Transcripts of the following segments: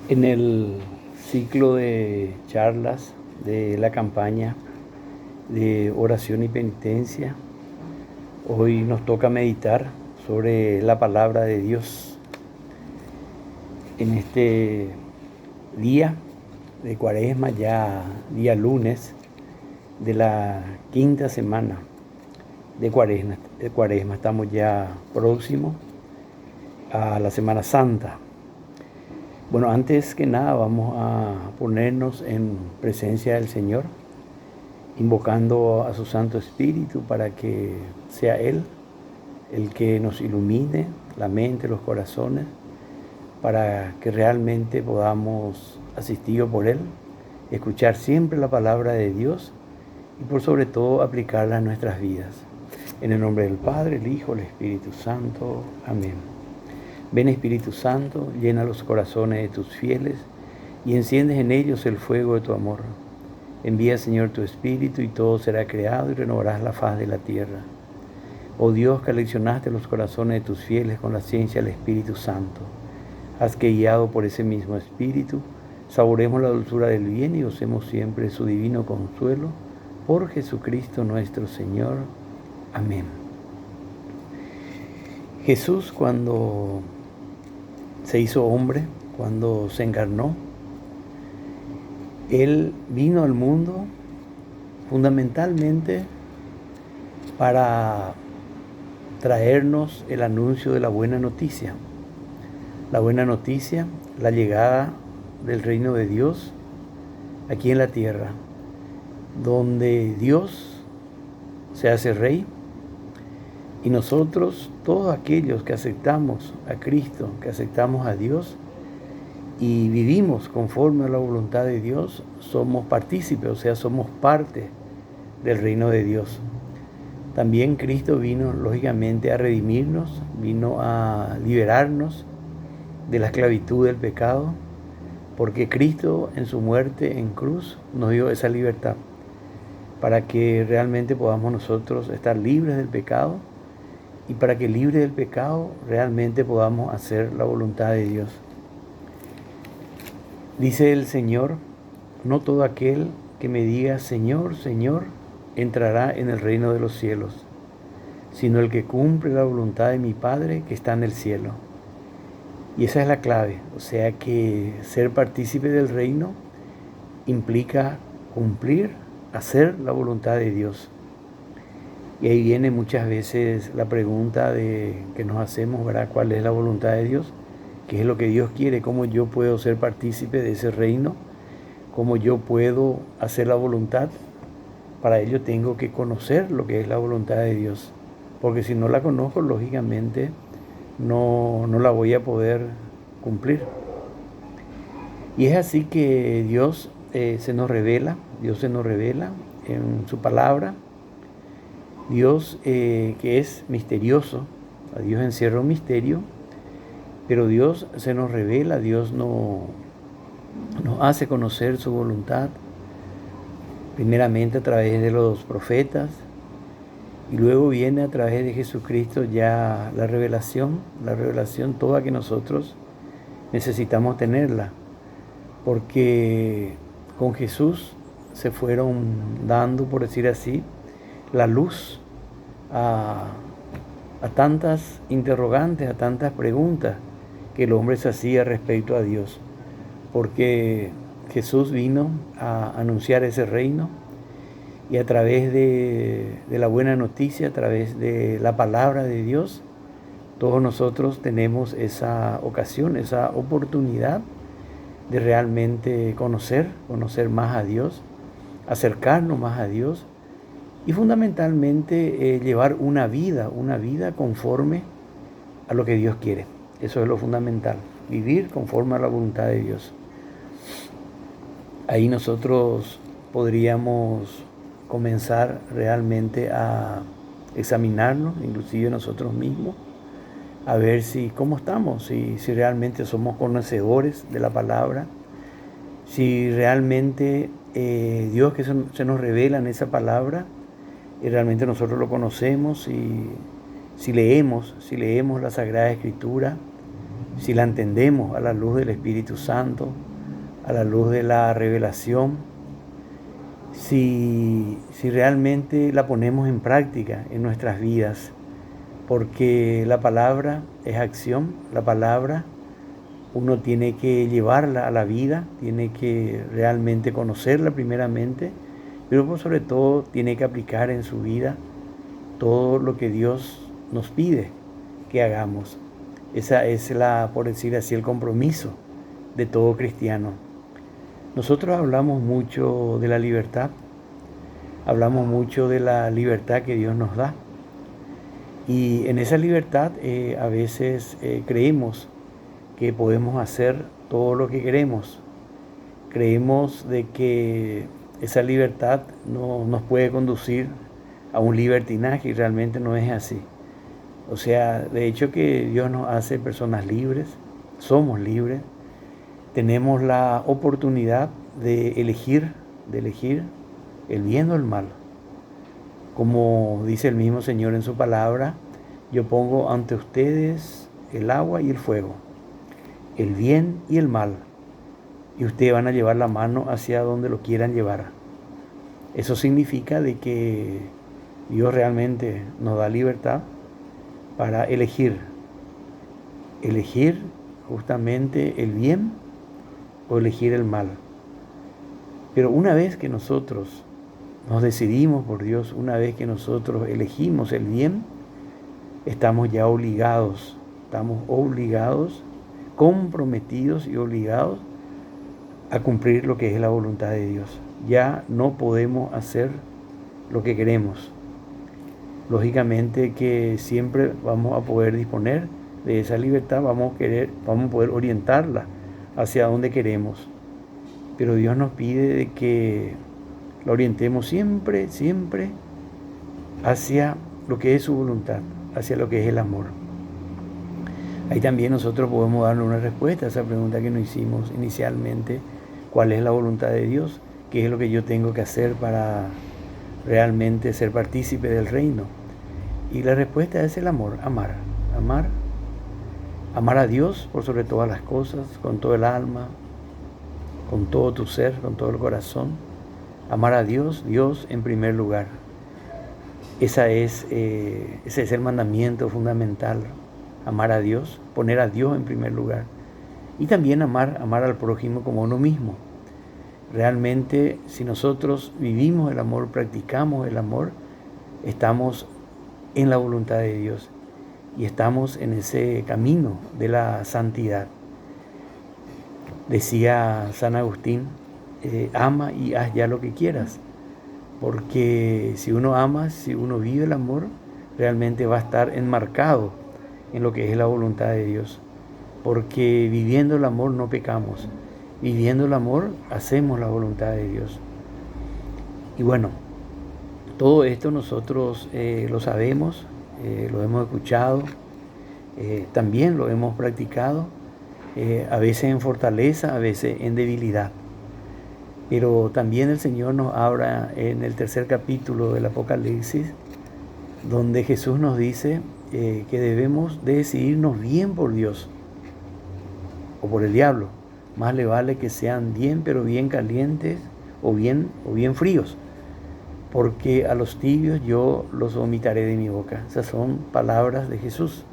En el ciclo de charlas de la campaña de oración y penitencia, hoy nos toca meditar sobre la palabra de Dios. En este día de Cuaresma, ya día lunes de la quinta semana de Cuaresma, estamos ya próximos a la Semana Santa. Bueno, antes que nada vamos a ponernos en presencia del Señor, invocando a su Santo Espíritu para que sea Él el que nos ilumine la mente, los corazones, para que realmente podamos, asistidos por Él, escuchar siempre la palabra de Dios y por sobre todo aplicarla a nuestras vidas. En el nombre del Padre, el Hijo, el Espíritu Santo. Amén. Ven Espíritu Santo, llena los corazones de tus fieles y enciendes en ellos el fuego de tu amor. Envía, Señor, tu Espíritu y todo será creado y renovarás la faz de la tierra. Oh Dios, que aleccionaste los corazones de tus fieles con la ciencia del Espíritu Santo, haz que, guiado por ese mismo Espíritu, saboremos la dulzura del bien y gocemos siempre su divino consuelo. Por Jesucristo nuestro Señor. Amén. Jesús, cuando se hizo hombre, cuando se encarnó, Él vino al mundo fundamentalmente para traernos el anuncio de la buena noticia. La buena noticia, la llegada del reino de Dios aquí en la tierra, donde Dios se hace rey y nosotros, todos aquellos que aceptamos a Cristo, que aceptamos a Dios y vivimos conforme a la voluntad de Dios, somos partícipes, o sea, somos parte del reino de Dios. También Cristo vino, lógicamente, a redimirnos, vino a liberarnos de la esclavitud del pecado, porque Cristo en su muerte en cruz nos dio esa libertad, para que realmente podamos nosotros estar libres del pecado y para que libres del pecado realmente podamos hacer la voluntad de Dios. Dice el Señor, no todo aquel que me diga Señor, Señor, entrará en el reino de los cielos, sino el que cumple la voluntad de mi Padre que está en el cielo. Y esa es la clave, o sea que ser partícipe del reino implica cumplir, hacer la voluntad de Dios. Y ahí viene muchas veces la pregunta que nos hacemos, ¿verdad? ¿Cuál es la voluntad de Dios? ¿Qué es lo que Dios quiere? ¿Cómo yo puedo ser partícipe de ese reino? ¿Cómo yo puedo hacer la voluntad? Para ello tengo que conocer lo que es la voluntad de Dios. Porque si no la conozco, lógicamente no la voy a poder cumplir. Y es así que Dios se nos revela en su palabra. Dios que es misterioso, a Dios encierra un misterio, pero Dios se nos revela, Dios nos hace conocer su voluntad, primeramente a través de los profetas, y luego viene a través de Jesucristo ya la revelación toda que nosotros necesitamos tenerla, porque con Jesús se fueron dando, por decir así, la luz a tantas interrogantes, a tantas preguntas que el hombre se hacía respecto a Dios, porque Jesús vino a anunciar ese reino y a través de la buena noticia, a través de la palabra de Dios, todos nosotros tenemos esa ocasión, esa oportunidad de realmente conocer más a Dios, acercarnos más a Dios y fundamentalmente llevar una vida conforme a lo que Dios quiere. Eso es lo fundamental, vivir conforme a la voluntad de Dios. Ahí nosotros podríamos comenzar realmente a examinarnos, inclusive nosotros mismos, a ver cómo estamos, si realmente somos conocedores de la palabra, si realmente Dios que se nos revela en esa palabra, y realmente nosotros lo conocemos, y si leemos la Sagrada Escritura, si la entendemos a la luz del Espíritu Santo, a la luz de la revelación, si realmente la ponemos en práctica en nuestras vidas, porque la palabra es acción, la palabra uno tiene que llevarla a la vida, tiene que realmente conocerla primeramente, pero por sobre todo tiene que aplicar en su vida todo lo que Dios nos pide que hagamos. Esa es por decir así, el compromiso de todo cristiano. Nosotros hablamos mucho de la libertad, hablamos mucho de la libertad que Dios nos da. Y en esa libertad a veces creemos que podemos hacer todo lo que queremos. Creemos de que esa libertad no nos puede conducir a un libertinaje y realmente no es así. O sea, de hecho que Dios nos hace personas libres, somos libres, tenemos la oportunidad de elegir el bien o el mal. Como dice el mismo Señor en su palabra, yo pongo ante ustedes el agua y el fuego, el bien y el mal, y ustedes van a llevar la mano hacia donde lo quieran llevar. Eso significa de que Dios realmente nos da libertad para elegir justamente el bien o elegir el mal. Pero una vez que nosotros nos decidimos por Dios, una vez que nosotros elegimos el bien, estamos ya obligados, comprometidos y obligados a cumplir lo que es la voluntad de Dios. Ya no podemos hacer lo que queremos. Lógicamente que siempre vamos a poder disponer de esa libertad, vamos a poder orientarla hacia donde queremos. Pero Dios nos pide de que la orientemos siempre hacia lo que es su voluntad, hacia lo que es el amor. Ahí también nosotros podemos darle una respuesta a esa pregunta que nos hicimos inicialmente: ¿cuál es la voluntad de Dios? ¿Qué es lo que yo tengo que hacer para realmente ser partícipe del reino? Y la respuesta es el amor, amar a Dios por sobre todas las cosas, con todo el alma, con todo tu ser, con todo el corazón. Amar a Dios en primer lugar. Ese es el mandamiento fundamental, amar a Dios, poner a Dios en primer lugar. Y también amar al prójimo como a uno mismo. Realmente, si nosotros vivimos el amor, practicamos el amor, estamos en la voluntad de Dios y estamos en ese camino de la santidad. Decía San Agustín, ama y haz ya lo que quieras, porque si uno ama, si uno vive el amor, realmente va a estar enmarcado en lo que es la voluntad de Dios, porque viviendo el amor no pecamos, viviendo el amor hacemos la voluntad de Dios. Y bueno, todo esto nosotros lo sabemos, lo hemos escuchado, también lo hemos practicado, a veces en fortaleza, a veces en debilidad. Pero también el Señor nos habla en el 3er capítulo del Apocalipsis, donde Jesús nos dice que debemos de decidirnos bien por Dios o por el diablo. Más le vale que sean bien, pero bien calientes o bien fríos, porque a los tibios yo los vomitaré de mi boca. Esas son palabras de Jesús.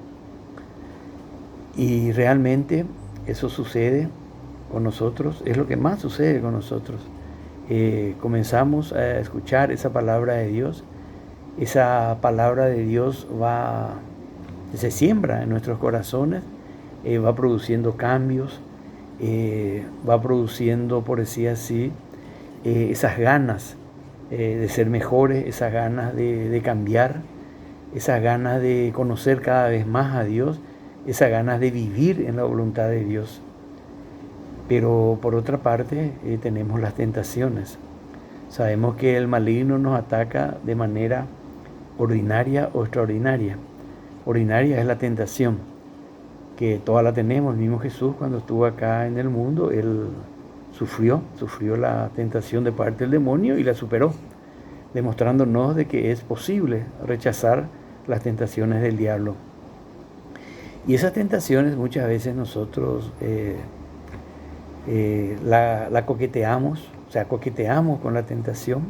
Y realmente eso sucede con nosotros, es lo que más sucede con nosotros. Comenzamos a escuchar esa palabra de Dios, esa palabra de Dios se siembra en nuestros corazones, va produciendo cambios, va produciendo, por decir así, esas ganas de ser mejores, esas ganas de cambiar, esas ganas de conocer cada vez más a Dios, esas ganas de vivir en la voluntad de Dios. Pero por otra parte tenemos las tentaciones. Sabemos que el maligno nos ataca de manera ordinaria o extraordinaria. Ordinaria es la tentación, que toda la tenemos. El mismo Jesús, cuando estuvo acá en el mundo, Él sufrió la tentación de parte del demonio y la superó, demostrándonos de que es posible rechazar las tentaciones del diablo. Y esas tentaciones muchas veces nosotros la coqueteamos, o sea, coqueteamos con la tentación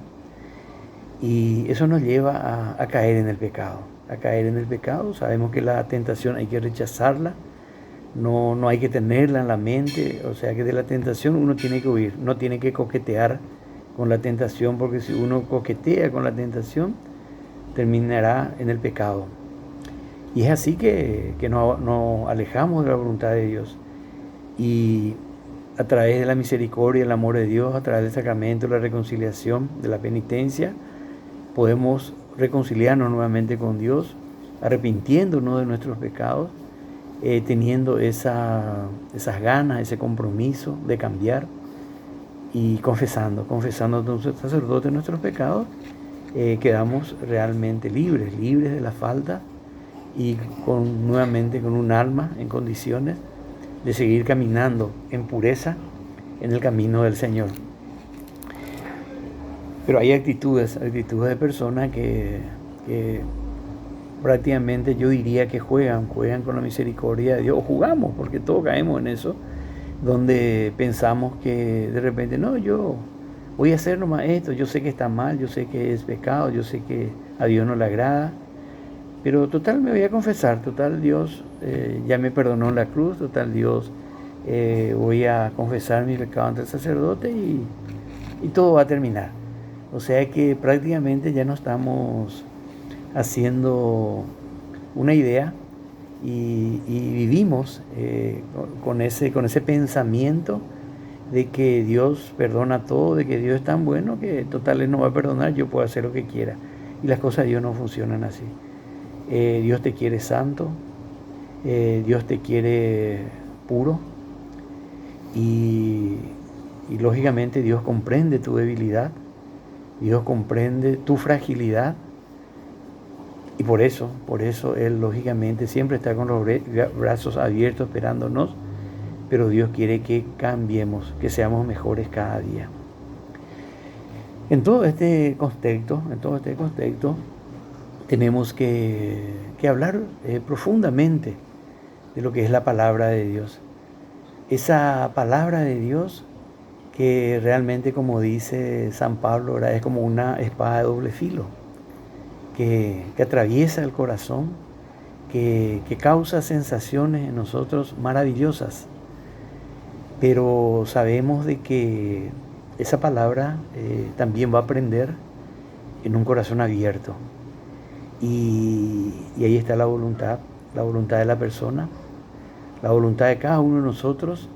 y eso nos lleva a caer en el pecado. A caer en el pecado, sabemos que la tentación hay que rechazarla, no hay que tenerla en la mente, o sea que de la tentación uno tiene que huir, no tiene que coquetear con la tentación, porque si uno coquetea con la tentación, terminará en el pecado. Y es así que nos alejamos de la voluntad de Dios. Y a través de la misericordia, el amor de Dios, a través del sacramento, la reconciliación, de la penitencia, podemos reconciliarnos nuevamente con Dios, arrepintiéndonos de nuestros pecados, teniendo esas ganas, ese compromiso de cambiar y confesando a nuestro sacerdote nuestros pecados, quedamos realmente libres de la falta y nuevamente con un alma en condiciones de seguir caminando en pureza en el camino del Señor. Pero hay actitudes de personas que prácticamente yo diría que juegan con la misericordia de Dios, o jugamos, porque todos caemos en eso, donde pensamos que de repente, no, yo voy a hacer nomás esto, yo sé que está mal, yo sé que es pecado, yo sé que a Dios no le agrada, pero total me voy a confesar, total Dios ya me perdonó en la cruz, total Dios voy a confesar mi pecado ante el sacerdote y todo va a terminar. O sea que prácticamente ya no estamos haciendo una idea y vivimos con ese pensamiento de que Dios perdona todo, de que Dios es tan bueno que total Él no va a perdonar, yo puedo hacer lo que quiera. Y las cosas de Dios no funcionan así. Dios te quiere santo, Dios te quiere puro y lógicamente Dios comprende tu debilidad, Dios comprende tu fragilidad y por eso Él lógicamente siempre está con los brazos abiertos esperándonos, pero Dios quiere que cambiemos, que seamos mejores cada día. En todo este contexto, tenemos que hablar profundamente de lo que es la palabra de Dios. Esa palabra de Dios que realmente, como dice San Pablo, es como una espada de doble filo, que atraviesa el corazón, que causa sensaciones en nosotros maravillosas. Pero sabemos de que esa palabra también va a prender en un corazón abierto. Y ahí está la voluntad de la persona, la voluntad de cada uno de nosotros,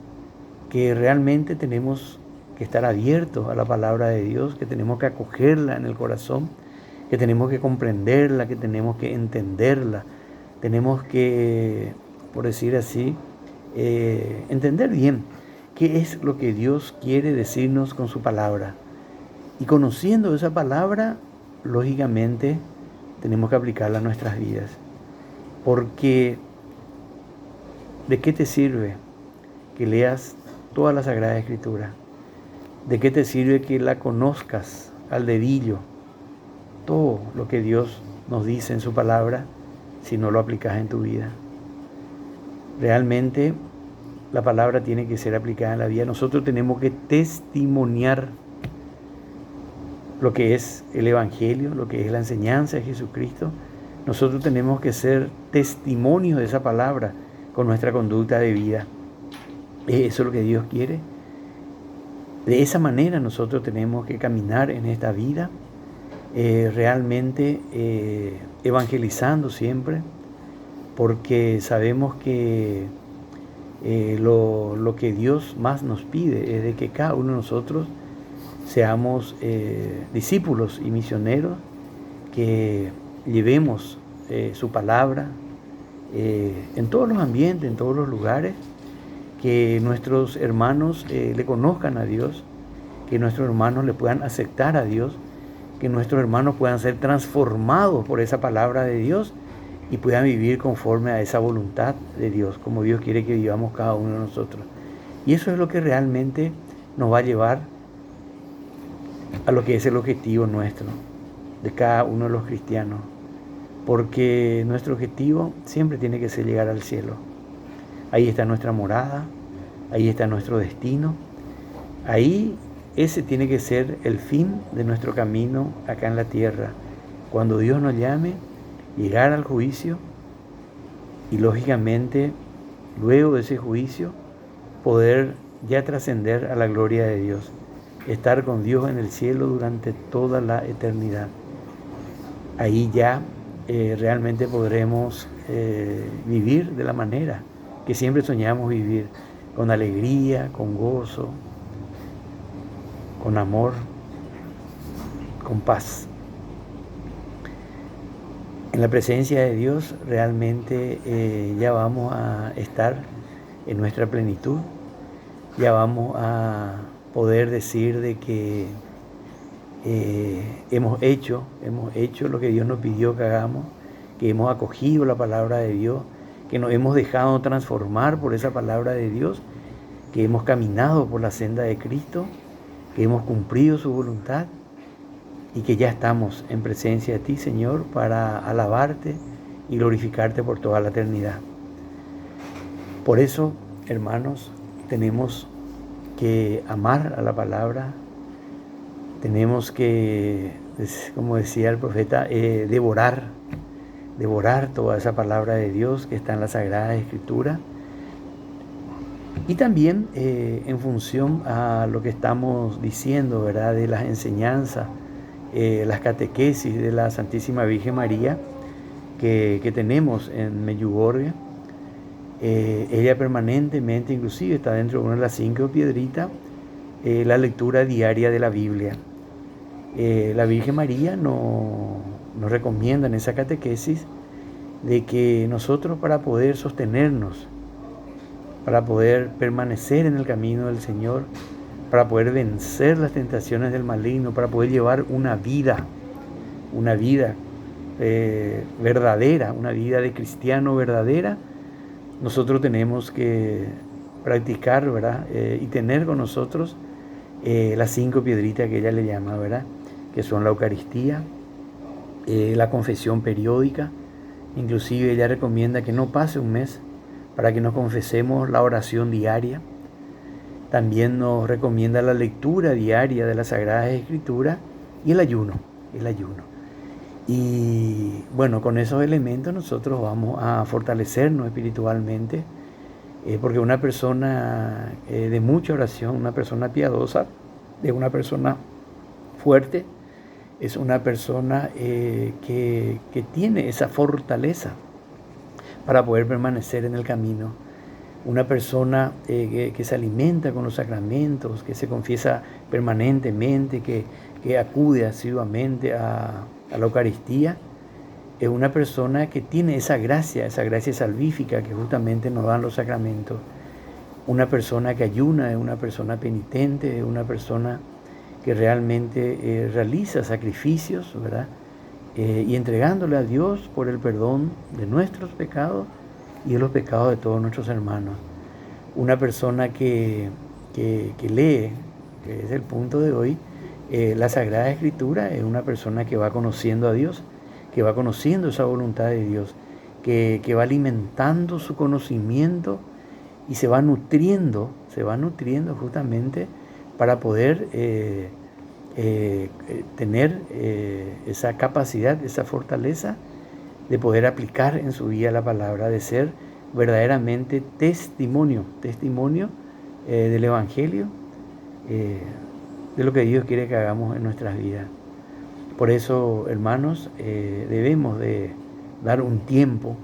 que realmente tenemos que estar abiertos a la palabra de Dios, que tenemos que acogerla en el corazón, que tenemos que comprenderla, que tenemos que entenderla, tenemos que, por decir así, entender bien qué es lo que Dios quiere decirnos con su palabra. Y conociendo esa palabra, lógicamente, tenemos que aplicarla a nuestras vidas. Porque, ¿de qué te sirve que leas toda la Sagrada Escritura? ¿De qué te sirve que la conozcas al dedillo? Todo lo que Dios nos dice en su palabra, si no lo aplicas en tu vida. Realmente, la palabra tiene que ser aplicada en la vida. Nosotros tenemos que testimoniar lo que es el Evangelio, lo que es la enseñanza de Jesucristo. Nosotros tenemos que ser testimonios de esa palabra con nuestra conducta de vida. Eso es lo que Dios quiere. De esa manera nosotros tenemos que caminar en esta vida, realmente evangelizando siempre, porque sabemos que lo que Dios más nos pide es de que cada uno de nosotros seamos discípulos y misioneros, que llevemos su palabra en todos los ambientes, en todos los lugares, que nuestros hermanos le conozcan a Dios, que nuestros hermanos le puedan aceptar a Dios, que nuestros hermanos puedan ser transformados por esa palabra de Dios y puedan vivir conforme a esa voluntad de Dios, como Dios quiere que vivamos cada uno de nosotros. Y eso es lo que realmente nos va a llevar a lo que es el objetivo nuestro, de cada uno de los cristianos, porque nuestro objetivo siempre tiene que ser llegar al cielo. Ahí está nuestra morada, ahí está nuestro destino, ahí ese tiene que ser el fin de nuestro camino acá en la tierra. Cuando Dios nos llame, llegar al juicio y lógicamente luego de ese juicio poder ya trascender a la gloria de Dios, estar con Dios en el cielo durante toda la eternidad. Ahí ya realmente podremos vivir de la manera que siempre soñamos vivir, con alegría, con gozo, con amor, con paz. En la presencia de Dios realmente ya vamos a estar en nuestra plenitud, ya vamos a poder decir de que hemos hecho lo que Dios nos pidió que hagamos, que hemos acogido la palabra de Dios, que nos hemos dejado transformar por esa palabra de Dios, que hemos caminado por la senda de Cristo, que hemos cumplido su voluntad y que ya estamos en presencia de ti, Señor, para alabarte y glorificarte por toda la eternidad. Por eso, hermanos, tenemos que amar a la palabra, tenemos que, como decía el profeta, devorar toda esa palabra de Dios que está en la Sagrada Escritura. Y también en función a lo que estamos diciendo, ¿verdad?, de las enseñanzas, las catequesis de la Santísima Virgen María que tenemos en Medjugorje. Ella permanentemente, inclusive está dentro de una de las 5 piedritas, la lectura diaria de la Biblia. La Virgen María nos recomienda en esa catequesis de que nosotros, para poder sostenernos, para poder permanecer en el camino del Señor, para poder vencer las tentaciones del maligno, para poder llevar una vida verdadera, una vida de cristiano verdadera, nosotros tenemos que practicar, ¿verdad? Y tener con nosotros las 5 piedritas que ella le llama, ¿verdad?, que son la Eucaristía, la confesión periódica. Inclusive ella recomienda que no pase un mes para que nos confesemos, la oración diaria. También nos recomienda la lectura diaria de las Sagradas Escrituras y el ayuno. Y bueno, con esos elementos nosotros vamos a fortalecernos espiritualmente, porque una persona de mucha oración, una persona piadosa, es una persona fuerte, es una persona que tiene esa fortaleza para poder permanecer en el camino. Una persona que se alimenta con los sacramentos, que se confiesa permanentemente, que acude asiduamente a la Eucaristía, es una persona que tiene esa gracia salvífica que justamente nos dan los sacramentos. Una persona que ayuna es una persona penitente, es una persona que realmente realiza sacrificios, ¿verdad? Y entregándole a Dios por el perdón de nuestros pecados y de los pecados de todos nuestros hermanos. Una persona que lee, que es el punto de hoy, la Sagrada Escritura, es una persona que va conociendo a Dios, que va conociendo esa voluntad de Dios, que va alimentando su conocimiento y se va nutriendo justamente para poder tener esa capacidad, esa fortaleza de poder aplicar en su vida la palabra, de ser verdaderamente testimonio del Evangelio, de lo que Dios quiere que hagamos en nuestras vidas. Por eso, hermanos, debemos de dar un tiempo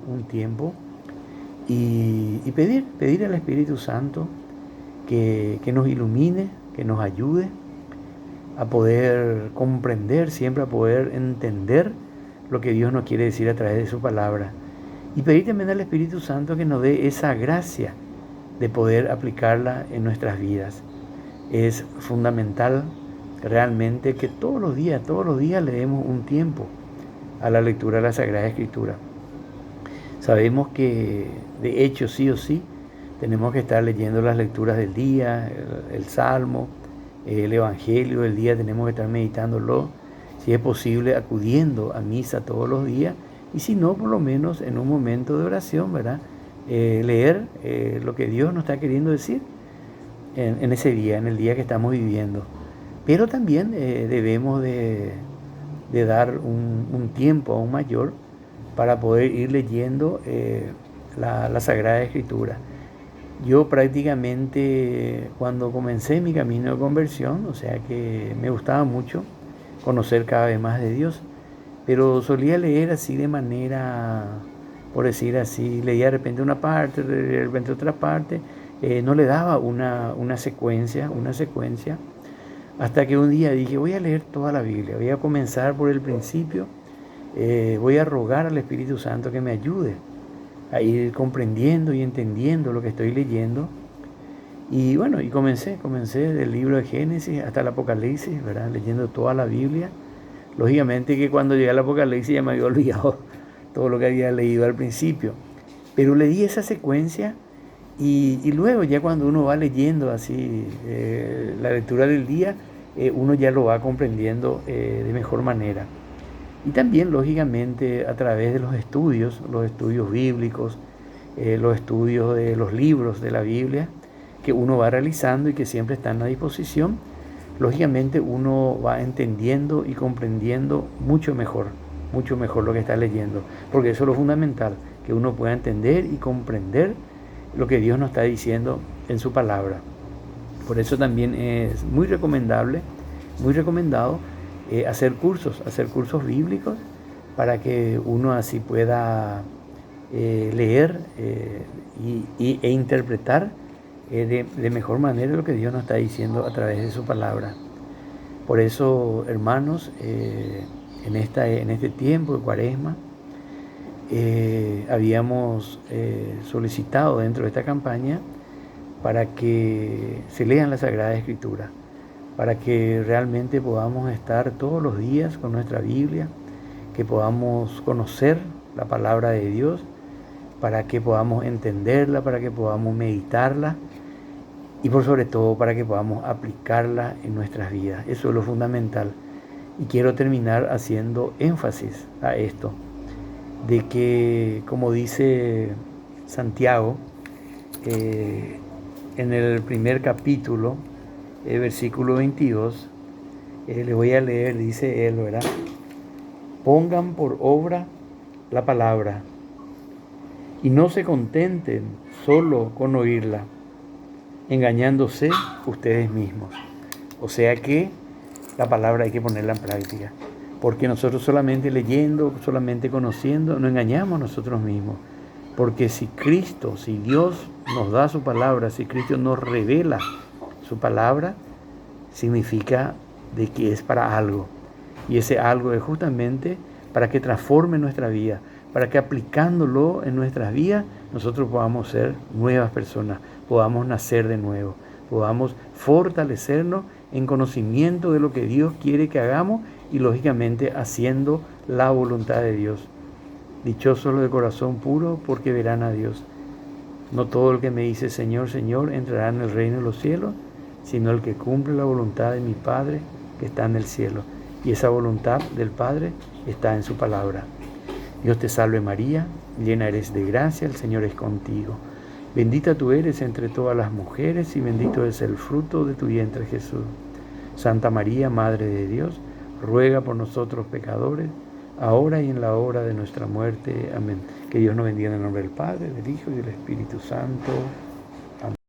y pedir al Espíritu Santo que nos ilumine, que nos ayude a poder comprender, siempre a poder entender lo que Dios nos quiere decir a través de su palabra. Y pedir también al Espíritu Santo que nos dé esa gracia de poder aplicarla en nuestras vidas. Es fundamental realmente que todos los días le demos un tiempo a la lectura de la Sagrada Escritura. Sabemos que de hecho sí o sí tenemos que estar leyendo las lecturas del día, el Salmo, el Evangelio del día, tenemos que estar meditándolo, si es posible acudiendo a misa todos los días y si no, por lo menos en un momento de oración, ¿verdad? Leer lo que Dios nos está queriendo decir en ese día, en el día que estamos viviendo. Pero también debemos de dar un tiempo aún mayor para poder ir leyendo la Sagrada Escritura. Yo prácticamente cuando comencé mi camino de conversión, o sea que me gustaba mucho conocer cada vez más de Dios, pero solía leer así de manera, por decir así, leía de repente una parte, de repente otra parte, no le daba una secuencia, hasta que un día dije, voy a leer toda la Biblia, voy a comenzar por el principio, voy a rogar al Espíritu Santo que me ayude a ir comprendiendo y entendiendo lo que estoy leyendo. Y bueno, y comencé del libro de Génesis hasta el Apocalipsis, ¿verdad? Leyendo toda la Biblia. Lógicamente que cuando llegué al Apocalipsis ya me había olvidado todo lo que había leído al principio. Pero leí esa secuencia y luego ya cuando uno va leyendo así la lectura del día, uno ya lo va comprendiendo de mejor manera. Y también, lógicamente, a través de los estudios bíblicos, los estudios de los libros de la Biblia, que uno va realizando y que siempre están a disposición, lógicamente uno va entendiendo y comprendiendo mucho mejor lo que está leyendo, porque eso es lo fundamental, que uno pueda entender y comprender lo que Dios nos está diciendo en su palabra. Por eso también es muy recomendado hacer cursos bíblicos para que uno así pueda leer e interpretar de mejor manera lo que Dios nos está diciendo a través de su palabra. Por eso, hermanos, en este tiempo de Cuaresma, habíamos solicitado dentro de esta campaña para que se lean la Sagrada Escritura, para que realmente podamos estar todos los días con nuestra Biblia, que podamos conocer la palabra de Dios, para que podamos entenderla, para que podamos meditarla y por sobre todo para que podamos aplicarla en nuestras vidas. Eso es lo fundamental. Y quiero terminar haciendo énfasis a esto, de que, como dice Santiago, en el primer capítulo, versículo 22, le voy a leer, dice él, ¿verdad? Pongan por obra la palabra y no se contenten solo con oírla, engañándose ustedes mismos. O sea que la palabra hay que ponerla en práctica, porque nosotros solamente leyendo, solamente conociendo, nos engañamos nosotros mismos. Porque si Dios nos da su palabra, si Cristo nos revela su palabra, significa de que es para algo. Y ese algo es justamente para que transforme nuestra vida, para que aplicándolo en nuestras vidas, nosotros podamos ser nuevas personas, podamos nacer de nuevo, podamos fortalecernos en conocimiento de lo que Dios quiere que hagamos y lógicamente haciendo la voluntad de Dios. Dichosos los de corazón puro, porque verán a Dios. No todo el que me dice Señor, Señor, entrará en el reino de los cielos, sino el que cumple la voluntad de mi Padre que está en el cielo. Y esa voluntad del Padre está en su palabra. Dios te salve María, llena eres de gracia, el Señor es contigo. Bendita tú eres entre todas las mujeres y bendito es el fruto de tu vientre Jesús. Santa María, Madre de Dios, ruega por nosotros pecadores, ahora y en la hora de nuestra muerte. Amén. Que Dios nos bendiga en el nombre del Padre, del Hijo y del Espíritu Santo.